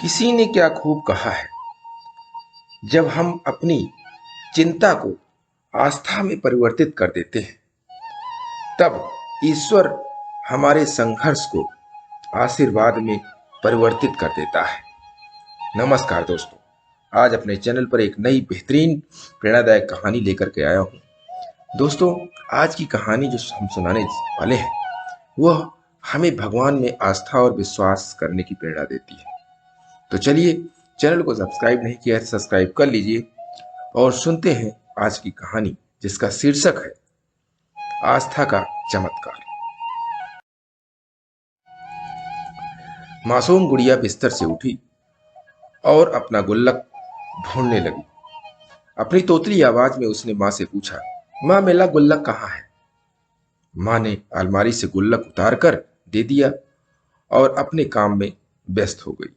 किसी ने क्या खूब कहा है, जब हम अपनी चिंता को आस्था में परिवर्तित कर देते हैं, तब ईश्वर हमारे संघर्ष को आशीर्वाद में परिवर्तित कर देता है। नमस्कार दोस्तों, आज अपने चैनल पर एक नई बेहतरीन प्रेरणादायक कहानी लेकर के आया हूँ। दोस्तों, आज की कहानी जो हम सुनाने वाले हैं वह हमें भगवान में आस्था और विश्वास करने की प्रेरणा देती है। तो चलिए, चैनल को सब्सक्राइब नहीं किया है सब्सक्राइब कर लीजिए और सुनते हैं आज की कहानी, जिसका शीर्षक है आस्था का चमत्कार। मासूम गुड़िया बिस्तर से उठी और अपना गुल्लक ढूंढने लगी। अपनी तोतली आवाज में उसने मां से पूछा, मां, मेरा गुल्लक कहाँ है? मां ने अलमारी से गुल्लक उतार कर दे दिया और अपने काम में व्यस्त हो गई।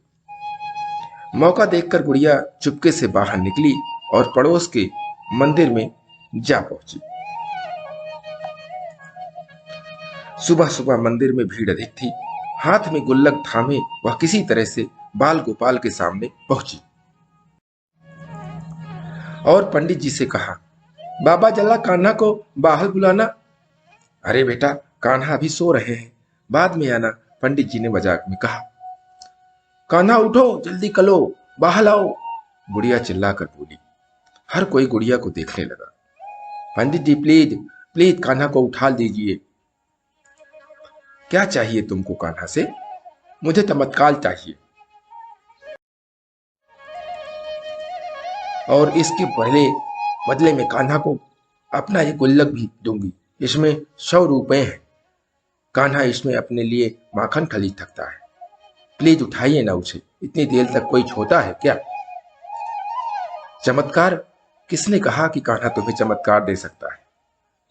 मौका देखकर गुड़िया चुपके से बाहर निकली और पड़ोस के मंदिर में जा पहुंची। सुबह सुबह मंदिर में भीड़ अधिक थी। हाथ में गुल्लक थामे वह किसी तरह से बाल गोपाल के सामने पहुंची और पंडित जी से कहा, बाबा जल्ला कान्हा को बाहर बुलाना। अरे बेटा, कान्हा अभी सो रहे हैं, बाद में आना, पंडित जी ने मजाक में कहा। कान्हा उठो, जल्दी कलो, बाहर आओ, गुड़िया चिल्लाकर बोली। हर कोई गुड़िया को देखने लगा। पंडित जी, प्लीज प्लीज कान्हा को उठा दीजिए। क्या चाहिए तुमको कान्हा से? मुझे चमत्कार चाहिए, और इसके बदले में कान्हा को अपना ये गुल्लक भी दूंगी। इसमें 100 रुपए हैं। कान्हा इसमें अपने लिए माखन खरीद सकता है। प्लीज उठाइए ना उसे, इतनी देर तक कोई छोटा है क्या? चमत्कार? किसने कहा कि कान्हा तुम्हें चमत्कार दे सकता है?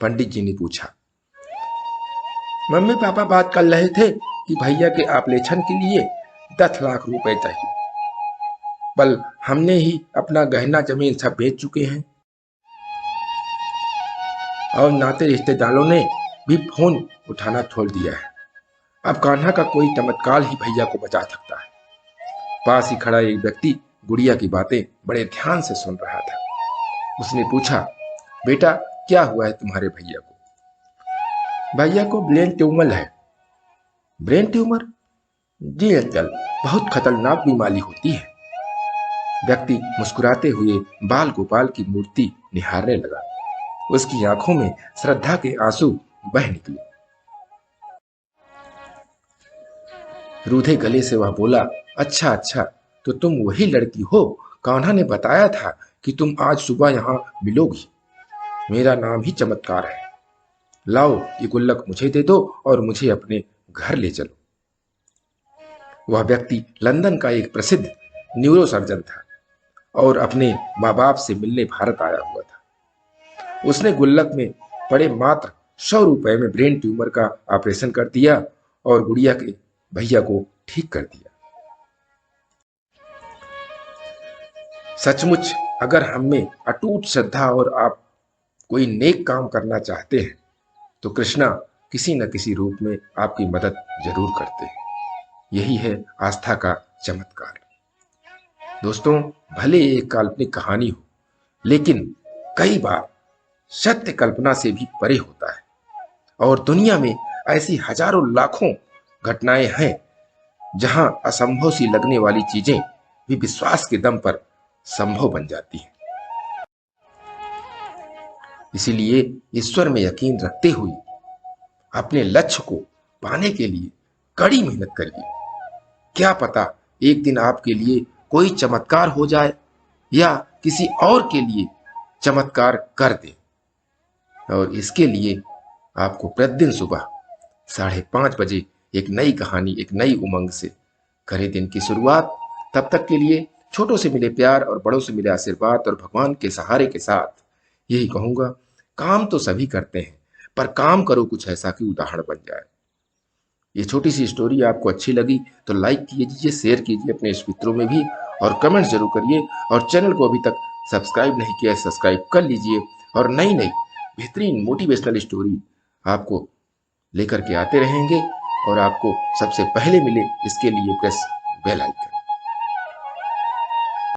पंडित जी ने पूछा। मम्मी पापा बात कर रहे थे कि भैया के ऑपरेशन के लिए 10 लाख रुपए चाहिए, पर हमने ही अपना गहना जमीन सब बेच चुके हैं और नाते रिश्तेदारों ने भी फोन उठाना छोड़ दिया है। अब कान्हा का कोई चमत्कार ही भैया को बचा सकता है। पास ही खड़ा एक व्यक्ति गुड़िया की बातें बड़े ध्यान से सुन रहा था। उसने पूछा, बेटा क्या हुआ है तुम्हारे भैया को? भैया को ब्रेन ट्यूमर है। Brain tumour? जी अंकल, बहुत खतरनाक बीमारी होती है। व्यक्ति मुस्कुराते हुए बाल गोपाल की मूर्ति निहारने लगा। उसकी आंखों में श्रद्धा के आंसू बह निकले। रूधे गले से वह बोला, अच्छा अच्छा, तो तुम वही लड़की हो, कान्हा ने बताया था कि तुम आज सुबह यहाँ मिलोगी। मेरा नाम ही चमत्कार है। लाओ, ये गुल्लक मुझे दे दो और मुझे अपने घर ले चलो। वह व्यक्ति लंदन का एक प्रसिद्ध न्यूरो सर्जन था और अपने माँ बाप से मिलने भारत आया हुआ था। उसने गुल्लक में पड़े मात्र 100 रुपए में ब्रेन ट्यूमर का ऑपरेशन कर दिया और गुड़िया के भैया को ठीक कर दिया। सचमुच, अगर हम में अटूट श्रद्धा और आप कोई नेक काम करना चाहते हैं तो कृष्णा किसी न किसी रूप में आपकी मदद जरूर करते हैं। यही है आस्था का चमत्कार। दोस्तों, भले एक काल्पनिक कहानी हो, लेकिन कई बार सत्य कल्पना से भी परे होता है और दुनिया में ऐसी हजारों लाखों घटनाएं हैं जहां असंभव सी लगने वाली चीजें भी विश्वास के दम पर संभव बन जाती हैं। इसीलिए ईश्वर में यकीन रखते हुए अपने लक्ष्य को पाने के लिए कड़ी मेहनत करिए। क्या पता एक दिन आपके लिए कोई चमत्कार हो जाए या किसी और के लिए चमत्कार कर दे। और इसके लिए आपको प्रतिदिन सुबह 5:30 बजे एक नई कहानी, एक नई उमंग से करें दिन की शुरुआत। तब तक के लिए छोटों से मिले प्यार और बड़ों से मिले आशीर्वाद और भगवान के सहारे के साथ यही कहूंगा, काम तो सभी करते हैं, पर काम करो कुछ ऐसा कि उदाहरण बन जाए। ये छोटी सी स्टोरी आपको अच्छी लगी तो लाइक कीजिए, शेयर कीजिए अपने इस मित्रों में भी और कमेंट जरूर करिए। और चैनल को अभी तक सब्सक्राइब नहीं किया है सब्सक्राइब कर लीजिए और नई नई बेहतरीन मोटिवेशनल स्टोरी आपको लेकर के आते रहेंगे और आपको सबसे पहले मिले इसके लिए प्रेस बेल आइकन।